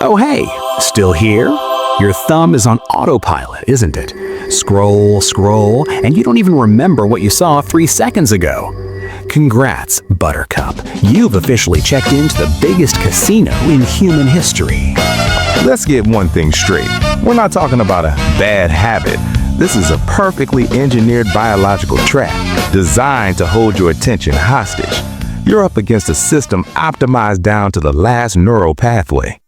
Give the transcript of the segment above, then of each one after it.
Oh hey, still here? Your thumb is on autopilot, isn't it? Scroll, scroll, and you don't even remember what you saw 3 seconds ago. Congrats, Buttercup. You've officially checked into the biggest casino in human history. Let's get one thing straight. We're not talking about a bad habit. This is a perfectly engineered biological trap designed to hold your attention hostage. You're up against a system optimized down to the last neural pathway.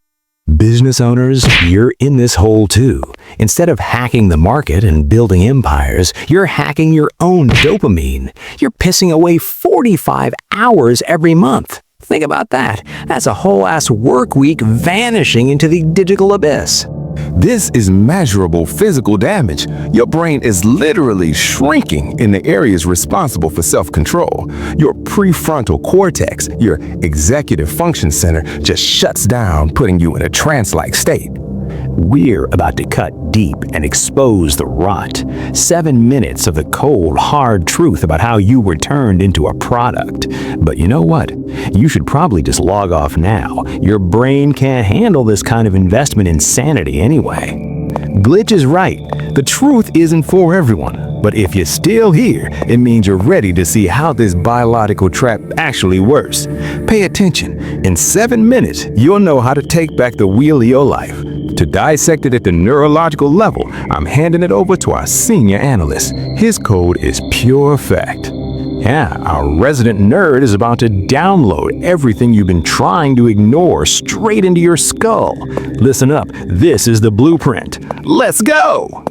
Business owners, you're in this hole too. Instead of hacking the market and building empires, you're hacking your own dopamine. You're pissing away 45 hours every month. Think about that. That's a whole-ass work week vanishing into the digital abyss. This is measurable physical damage. Your brain is literally shrinking in the areas responsible for self-control. Your prefrontal cortex, your executive function center, just shuts down, putting you in a trance-like state. We're about to cut deep and expose the rot. 7 minutes of the cold, hard truth about how you were turned into a product. But you know what? You should probably just log off now. Your brain can't handle this kind of investment in sanity anyway. Glitch is right. The truth isn't for everyone. But if you're still here, it means you're ready to see how this biological trap actually works. Pay attention. In 7 minutes, you'll know how to take back the wheel of your life. To dissect it at the neurological level, I'm handing it over to our senior analyst. His code is pure fact. Yeah, our resident nerd is about to download everything you've been trying to ignore straight into your skull. Listen up, this is the blueprint. Let's go!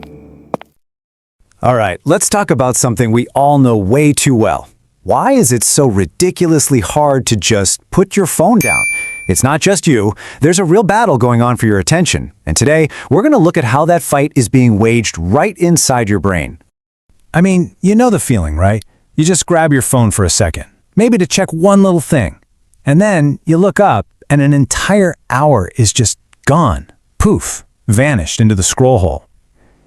All right, let's talk about something we all know way too well. Why is it so ridiculously hard to just put your phone down? It's not just you. There's a real battle going on for your attention. And today, we're going to look at how that fight is being waged right inside your brain. I mean, you know the feeling, right? You just grab your phone for a second, maybe to check one little thing. And then you look up and an entire hour is just gone. Poof, vanished into the scroll hole.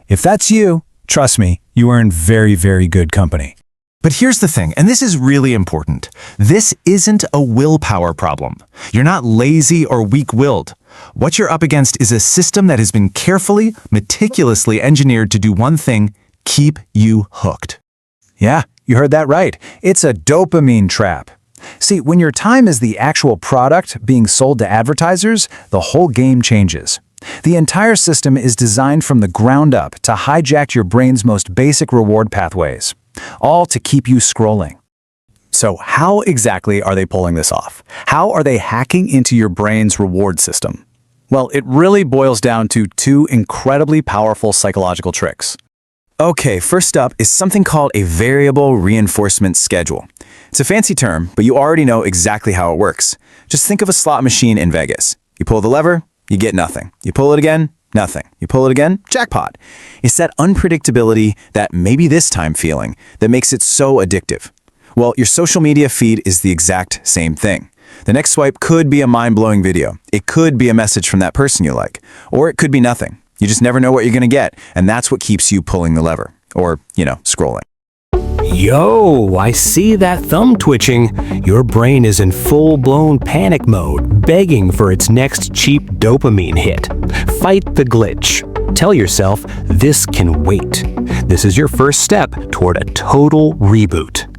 If that's you, trust me, you are in very, very good company. But here's the thing, and this is really important. This isn't a willpower problem. You're not lazy or weak-willed. What you're up against is a system that has been carefully, meticulously engineered to do one thing: keep you hooked. Yeah, you heard that right. It's a dopamine trap. See, when your time is the actual product being sold to advertisers, the whole game changes. The entire system is designed from the ground up to hijack your brain's most basic reward pathways, all to keep you scrolling. So how exactly are they pulling this off? How are they hacking into your brain's reward system? Well, it really boils down to 2 incredibly powerful psychological tricks. Okay, first up is something called a variable reinforcement schedule. It's a fancy term, but you already know exactly how it works. Just think of a slot machine in Vegas. You pull the lever, you get nothing. You pull it again, nothing. You pull it again, jackpot. It's that unpredictability, that maybe this time feeling, that makes it so addictive. Well, your social media feed is the exact same thing. The next swipe could be a mind-blowing video. It could be a message from that person you like. Or it could be nothing. You just never know what you're going to get, and that's what keeps you pulling the lever. Or, scrolling. Yo, I see that thumb twitching. Your brain is in full-blown panic mode, begging for its next cheap dopamine hit. Fight the glitch. Tell yourself, this can wait. This is your first step toward a total reboot.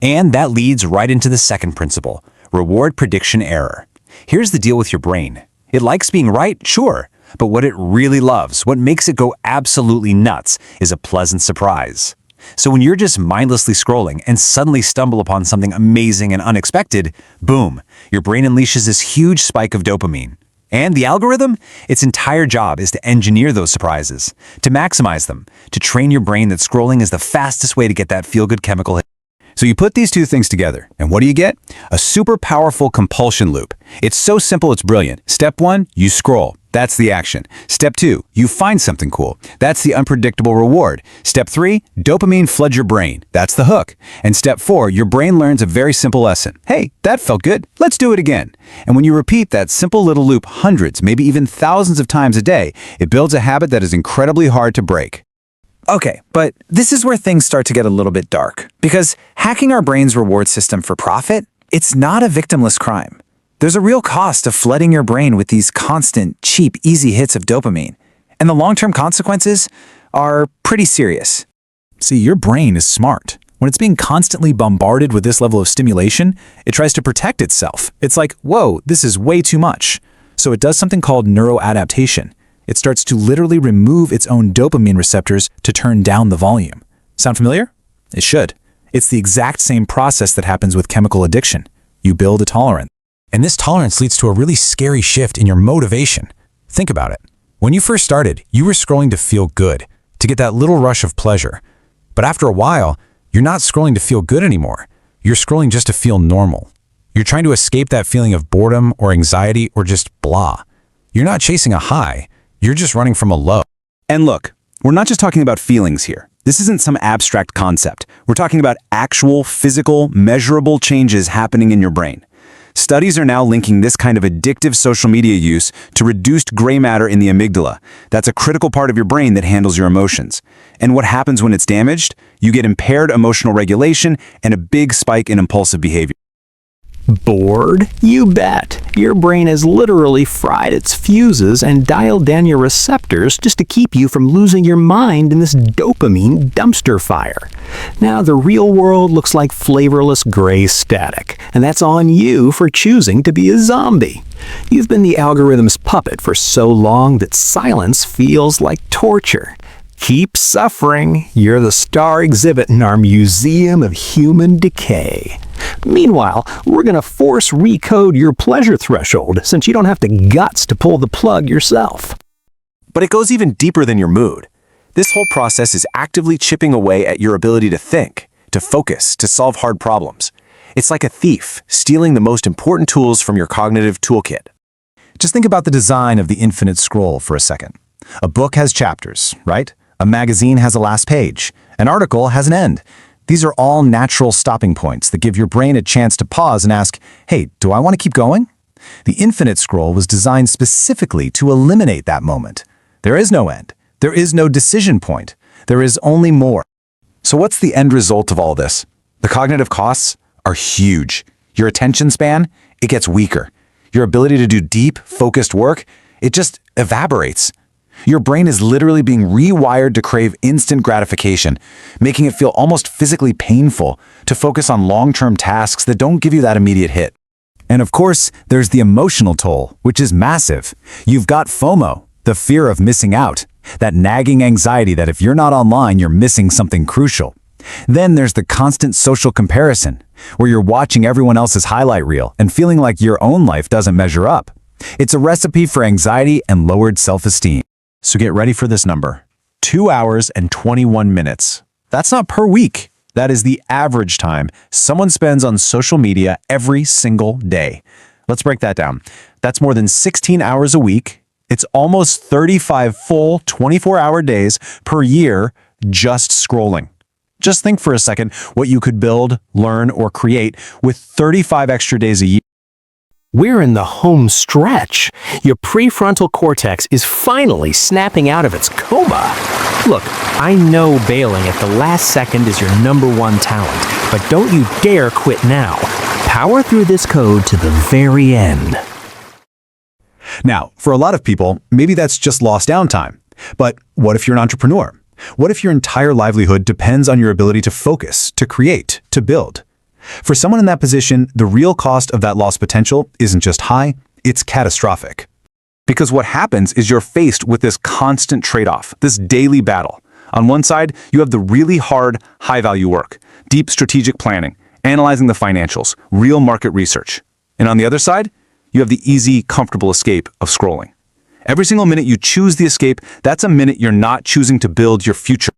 And that leads right into the second principle, reward prediction error. Here's the deal with your brain. It likes being right, sure, but what it really loves, what makes it go absolutely nuts, is a pleasant surprise. So when you're just mindlessly scrolling and suddenly stumble upon something amazing and unexpected, boom, your brain unleashes this huge spike of dopamine. And the algorithm? Its entire job is to engineer those surprises, to maximize them, to train your brain that scrolling is the fastest way to get that feel-good chemical hit. So you put these 2 things together, and what do you get? A super powerful compulsion loop. It's so simple, it's brilliant. Step 1, you scroll. That's the action. Step 2, you find something cool. That's the unpredictable reward. Step 3, dopamine floods your brain. That's the hook. And step 4, your brain learns a very simple lesson. Hey, that felt good. Let's do it again. And when you repeat that simple little loop hundreds, maybe even thousands of times a day, it builds a habit that is incredibly hard to break. Okay, but this is where things start to get a little bit dark. Because hacking our brain's reward system for profit, it's not a victimless crime. There's a real cost of flooding your brain with these constant, cheap, easy hits of dopamine. And the long-term consequences are pretty serious. See, your brain is smart. When it's being constantly bombarded with this level of stimulation, it tries to protect itself. It's like, whoa, this is way too much. So it does something called neuroadaptation. It starts to literally remove its own dopamine receptors to turn down the volume. Sound familiar? It should. It's the exact same process that happens with chemical addiction. You build a tolerance. And this tolerance leads to a really scary shift in your motivation. Think about it. When you first started, you were scrolling to feel good, to get that little rush of pleasure. But after a while, you're not scrolling to feel good anymore. You're scrolling just to feel normal. You're trying to escape that feeling of boredom or anxiety or just blah. You're not chasing a high. You're just running from a low. And look, we're not just talking about feelings here. This isn't some abstract concept. We're talking about actual, physical, measurable changes happening in your brain. Studies are now linking this kind of addictive social media use to reduced gray matter in the amygdala. That's a critical part of your brain that handles your emotions. And what happens when it's damaged? You get impaired emotional regulation and a big spike in impulsive behavior. Bored? You bet. Your brain has literally fried its fuses and dialed down your receptors just to keep you from losing your mind in this dopamine dumpster fire. Now the real world looks like flavorless gray static, and that's on you for choosing to be a zombie. You've been the algorithm's puppet for so long that silence feels like torture. Keep suffering. You're the star exhibit in our museum of human decay. Meanwhile, we're going to force recode your pleasure threshold since you don't have the guts to pull the plug yourself. But it goes even deeper than your mood. This whole process is actively chipping away at your ability to think, to focus, to solve hard problems. It's like a thief stealing the most important tools from your cognitive toolkit. Just think about the design of the infinite scroll for a second. A book has chapters, right? A magazine has a last page. An article has an end. These are all natural stopping points that give your brain a chance to pause and ask, hey, do I want to keep going? The infinite scroll was designed specifically to eliminate that moment. There is no end. There is no decision point. There is only more. So what's the end result of all this? The cognitive costs are huge. Your attention span, it gets weaker. Your ability to do deep, focused work, it just evaporates. Your brain is literally being rewired to crave instant gratification, making it feel almost physically painful to focus on long-term tasks that don't give you that immediate hit. And of course, there's the emotional toll, which is massive. You've got FOMO, the fear of missing out, that nagging anxiety that if you're not online, you're missing something crucial. Then there's the constant social comparison, where you're watching everyone else's highlight reel and feeling like your own life doesn't measure up. It's a recipe for anxiety and lowered self-esteem. So get ready for this number. 2 hours and 21 minutes. That's not per week. That is the average time someone spends on social media every single day. Let's break that down. That's more than 16 hours a week. It's almost 35 full 24-hour days per year just scrolling. Just think for a second what you could build, learn, or create with 35 extra days a year. We're in the home stretch. Your prefrontal cortex is finally snapping out of its coma. Look, I know bailing at the last second is your #1 talent, but don't you dare quit now. Power through this code to the very end. Now, for a lot of people, maybe that's just lost downtime. But what if you're an entrepreneur? What if your entire livelihood depends on your ability to focus, to create, to build? For someone in that position, the real cost of that lost potential isn't just high, it's catastrophic. Because what happens is you're faced with this constant trade-off, this daily battle. On one side, you have the really hard, high-value work, deep strategic planning, analyzing the financials, real market research. And on the other side, you have the easy, comfortable escape of scrolling. Every single minute you choose the escape, that's a minute you're not choosing to build your future.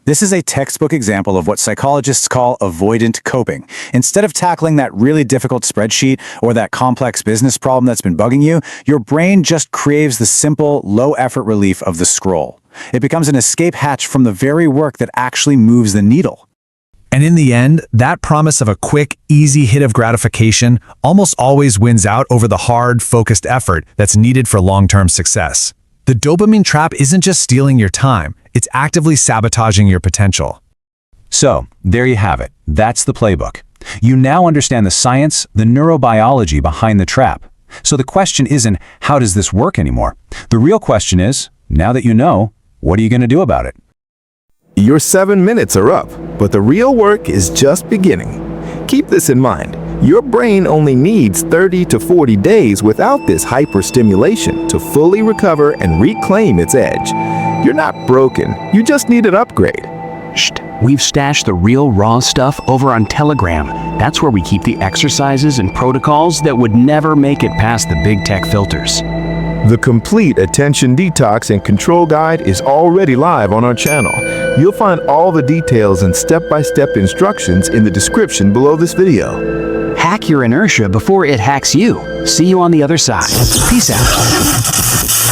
This is a textbook example of what psychologists call avoidant coping. Instead of tackling that really difficult spreadsheet or that complex business problem that's been bugging you, your brain just craves the simple, low-effort relief of the scroll. It becomes an escape hatch from the very work that actually moves the needle. And in the end, that promise of a quick, easy hit of gratification almost always wins out over the hard, focused effort that's needed for long-term success. The dopamine trap isn't just stealing your time, it's actively sabotaging your potential. So, there you have it. That's the playbook. You now understand the science, the neurobiology behind the trap. So the question isn't, how does this work anymore? The real question is, now that you know, what are you going to do about it? Your 7 minutes are up, but the real work is just beginning. Keep this in mind. Your brain only needs 30 to 40 days without this hyperstimulation to fully recover and reclaim its edge. You're not broken, you just need an upgrade. Shh, we've stashed the real raw stuff over on Telegram. That's where we keep the exercises and protocols that would never make it past the big tech filters. The complete attention detox and control guide is already live on our channel. You'll find all the details and step-by-step instructions in the description below this video. Hack your inertia before it hacks you. See you on the other side. Peace out.